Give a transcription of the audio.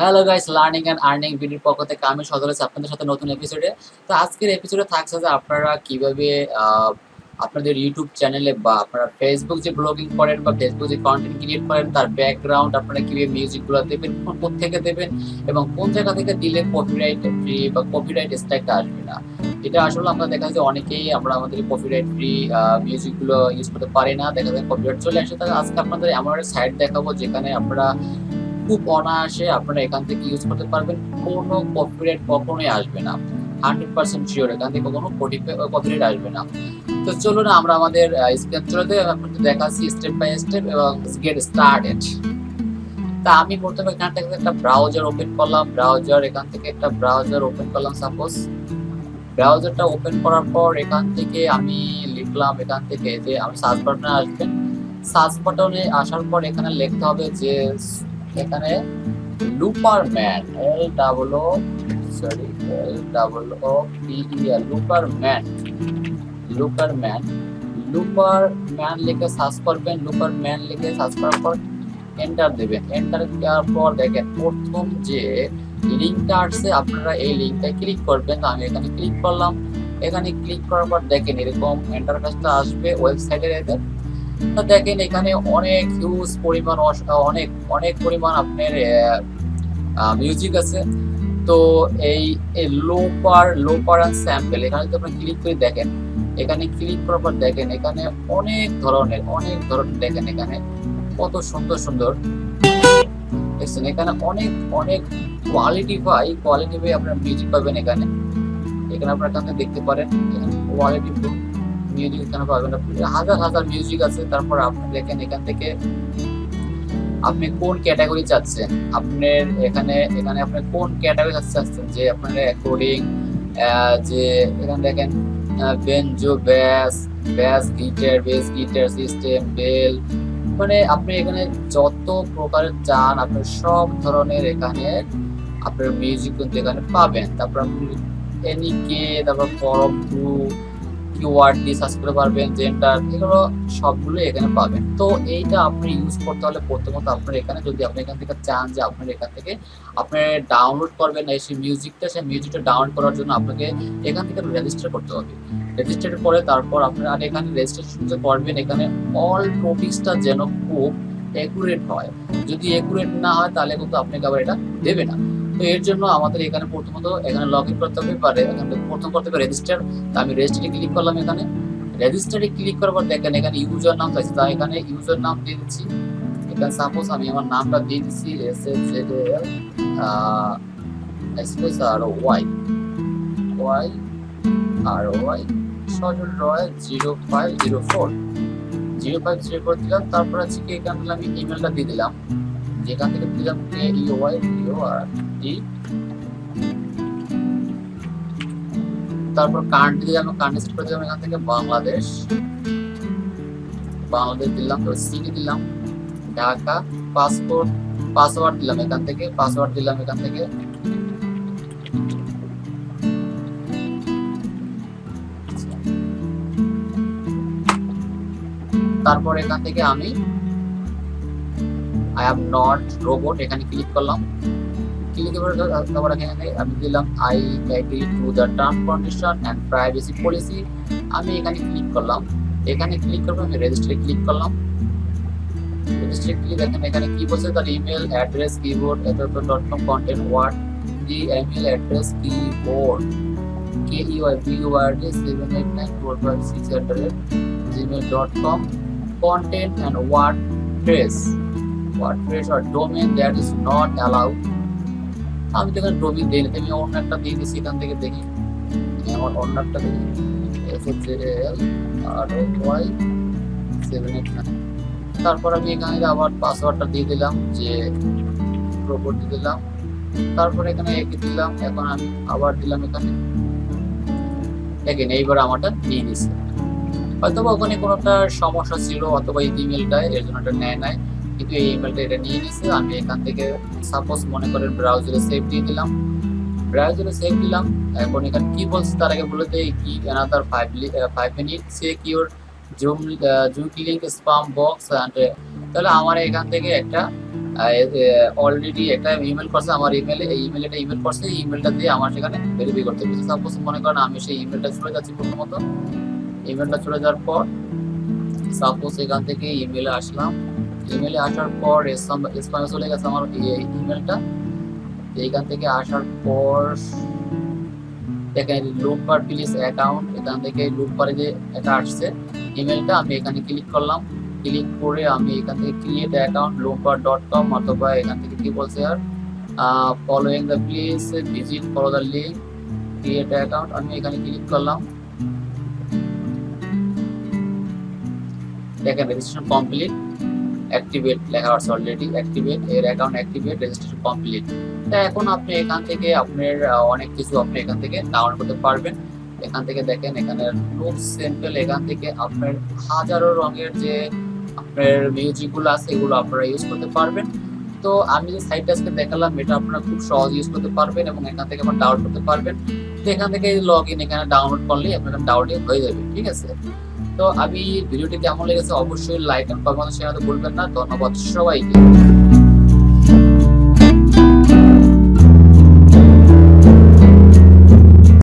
Hello guys, learning and earning ভিডিওর পক্ষ থেকে আমি সজল আছি আপনাদের সাথে নতুন এপিসোডে। তো আজকের এপিসোডে থাকছে যে আপনারা কিভাবে আপনাদের ইউটিউব চ্যানেলে বা আপনারা ফেসবুক যে ব্লগিং করেন বা ফেসবুক যে কন্টেন্ট ক্রিয়েট করেন তার ব্যাকগ্রাউন্ড আপনারা কিভাবে মিউজিকগুলো দেবেন, কোথেকে দেবেন এবং কোন জায়গা থেকে দিলে কপিরাইট ফ্রি বা কপিরাইট স্ট্রাইকটা আসবে না। এটা আসলে আমরা দেখা যায় যে অনেকেই আমরা আমাদের কপিরাইট ফ্রি মিউজিকগুলো ইউজ করতে পারি না, দেখা যায় কপিরাইট চলে আসে। তাহলে আজকে আপনাদের এমন একটা সাইট দেখাবো যেখানে আপনারা খুব অনায়াসে আপনারা এখান থেকে ইউজ করতে পারবেন, কোনো কপিরাইট কখনোই আসবে না। 100% শিওর এখান থেকে কোনো কপিরাইট আসবে না। তো চলুন আমরা আমাদের স্ক্রিন চলে যাই, আপনাদের দেখাচ্ছি স্টেপ বাই স্টেপ এবং গেট স্টার্টেড। তা আমি প্রথমে এখান থেকে একটা ব্রাউজার ওপেন করলাম, এখান থেকে একটা ব্রাউজার ওপেন করলাম। সাপোজ ব্রাউজারটা ওপেন করার পর এখান থেকে আমি লিখলাম, এখান থেকে যে আমি সার্চ বাটনে আসবেন, সার্চ বাটনে আসার পর এখানে লিখতে হবে যে এখানে লুপারম্যান, লুপারম্যান লিখে সার্চ করবেন। লুপারম্যান লিখে সার্চ করার পর এন্টার দেবেন। এন্টার দেওয়ার পর দেখেন প্রথম যে লিঙ্কটা আসছে আপনারা এই লিঙ্কটা ক্লিক করবেন। তো আমি এখানে ক্লিক করলাম। এখানে ক্লিক করার পর দেখেন এরকম ইন্টারফেসটা আসবে ওয়েবসাইটের। এদের তো দেখেন এখানে অনেক হিউজ পরিমাণ অনেক অনেক পরিমাণ আপনার মিউজিক আছে। তো এই লোপার অ্যান্ড স্যাম্পল এখানে যদি আপনি ক্লিক করে দেখেন, এখানে ক্লিক করার পর দেখেন এখানে অনেক ধরনের দেখেন এখানে কত সুন্দর সুন্দর দেখছেন। এখানে অনেক অনেক কোয়ালিটি আপনার মিউজিক পাবেন। এখানে আপনার এখান থেকে দেখতে পারেন কোয়ালিটি মিউজিক এখানে পাবেন, হাজার হাজার মিউজিক আছে। তারপর আপনি দেখেন এখান থেকে আপনি কোন ক্যাটাগরি চাচ্ছেন, আপনার এখানে আপনি কোন ক্যাটাগরি চাচ্ছেন, যে আপনার রেকর্ডিং, যে এখানে দেখেন banjo, bass guitar system, bell, মানে আপনি এখানে যত প্রকারের চান আপনার সব ধরনের এখানে আপনার মিউজিক কিন্তু এখানে পাবেন। তারপর আপনি এনিকে, তারপর ফরম টু কিওয়ার্ড দিয়ে সার্চ করতে পারবেন, জেন্ডার, এগুলো সবগুলো এখানে পাবেন। তো এইটা আপনি ইউজ করতে হলে প্রথমত আপনার এখানে যদি আপনি এখান থেকে চান যে আপনার এখান থেকে আপনি ডাউনলোড করবেন সেই মিউজিকটা ডাউনলোড করার জন্য আপনাকে এখান থেকে রেজিস্টার করতে হবে। রেজিস্টার করে তারপর আপনারা এখানে রেজিস্ট্রেশন যে করবেন, এখানে অল টপিকসটা যেন খুব অ্যাকুরেট হয়। যদি অ্যাকুরেট না হয় তাহলে কিন্তু আপনাকে আবার এটা দেবে না। তো এর জন্য আমাদের এখানে প্রথমত এখানে লগ ইন করতে হবে, এখানে প্রথম করতে হবে রেজিস্টার। আমি রেজিস্টারে ক্লিক করলাম। এখানে রেজিস্টারে ক্লিক করার পর দেখেন এখানে ইউজার নাম চাইছে, তাই এখানে ইউজার নাম দিয়ে দিচ্ছি। এখানে সাপোজ আমি আমার নামটা দিয়ে দিচ্ছি SHZL স্পেস আর ওয়াই সজল রয় 0504 দিলাম। তারপর আছে কি এখানে আমি ইমেলটা দিয়ে দিলাম, যেখান থেকে দিলাম KEYBORD। তারপর কান্ট্রি দিলাম, কান্ট্রি সেট করে দিলাম এখান থেকে বাংলাদেশ দিলাম। তো সিটি দিলাম ঢাকা। পাসওয়ার্ড দিলাম এখান থেকে, তারপর এখান থেকে আমি আই অ্যাম নট রোবট এখানে ক্লিক করলাম। তারপর এখানে আমি দিলাম I agree to the term condition and privacy policy. আমি এখানে ক্লিক করলাম। এখানে ক্লিক করবো, আমি রেজিস্টারে ক্লিক করলাম। দেখেন এখানে কি বলছে, তার email address keyboard .com content word the email address keyboard KEYBORD 7894556@gmail.com content and WordPress or domain that is not allowed। আমি তো এখানে ডোমেইন দিই না, আমি অন্য একটা দিয়ে দিচ্ছি। এখান থেকে দেখি আমার অন্য একটা দেখি SHZL789। তারপর আমি এখানে আবার পাসওয়ার্ডটা দিয়ে দিলাম, যে রোবট দিয়ে দিলাম। তারপর এখানে একই দিলাম। এখন আমি আবার দিলাম এখানে দেখেন এইবার আমারটা নিয়ে নিচ্ছে। হয়তো ওখানে কোনো একটা সমস্যা ছিল অথবা এই ইমেলটা এর জন্য এটা নেয় নাই, কিন্তু এই ইমেলটা এটা নিয়ে নিচ্ছে। আমি এখান থেকে সাপোজ মনে করেন ব্রাউজারে সেভ দিলাম। এখন এখানে কি বলছে তার আগে বলে দেই কি another 5 minutes check your zoom link spam box. তাহলে আমার এখান থেকে একটা অলরেডি একটা ইমেল করছে আমার ইমেলে, এই ইমেলে একটা ইমেল করছে, এই ইমেলটা দিয়ে আমার সেখানে ভেরিফাই করতে হবে। সাপোজ মনে করেন আমি সেই ইমেলটা চলে যাচ্ছি, প্রথমত ইমেলটা চলে যাওয়ার পর সাপোজ এখান থেকে ইমেলে আসলাম, ইমেলে আসার পর স্প্যামে চলে গেছে আমার ইমেলটা। এইখান থেকে আসার পর দেখেন লুপ বার প্লিজ অ্যাকাউন্ট, এখান থেকে লুপ বারে যে এটা আসছে ইমেলটা, আমি এখানে ক্লিক করলাম। ক্লিক করে আমি এখান থেকে ক্রিয়েট অ্যাকাউন্ট loopbar.com, অথবা এখান থেকে কি বলছে আর following the please visit follow the link create account, আমি এখানে ক্লিক করলাম। দেখেন রেজিস্ট্রেশন কমপ্লিট, অ্যাক্টিভেট লেখা আছে অলরেডি, অ্যাক্টিভেট এর অ্যাকাউন্ট অ্যাক্টিভেট, রেজিস্ট্রেশন কমপ্লিট। তা এখন আপনি এখান থেকে আপনার অনেক কিছু আপনি এখান থেকে ডাউনলোড করতে পারবেন। এখান থেকে দেখেন এখানে খুব সিম্পল, এখান থেকে আপনার হাজারো রঙের যে আপনার মিউজিকগুলো আছে এগুলো আপনারা ইউজ করতে পারবেন। তো আমি যে সাইটটা আজকে দেখালাম এটা আপনারা খুব সহজ ইউজ করতে পারবেন এবং এখান থেকে আপনারা ডাউনলোড করতে পারবেন। তো এখান থেকে লগ ইন এখানে ডাউনলোড করলেই আপনার ডাউনলোড হয়ে যাবে, ঠিক আছে। তো আমি ভিডিওটি কেমন লেগেছে অবশ্যই লাইক এন্ড কমেন্ট শেয়ার করতে ভুলবেন না। ধন্যবাদ সবাইকে।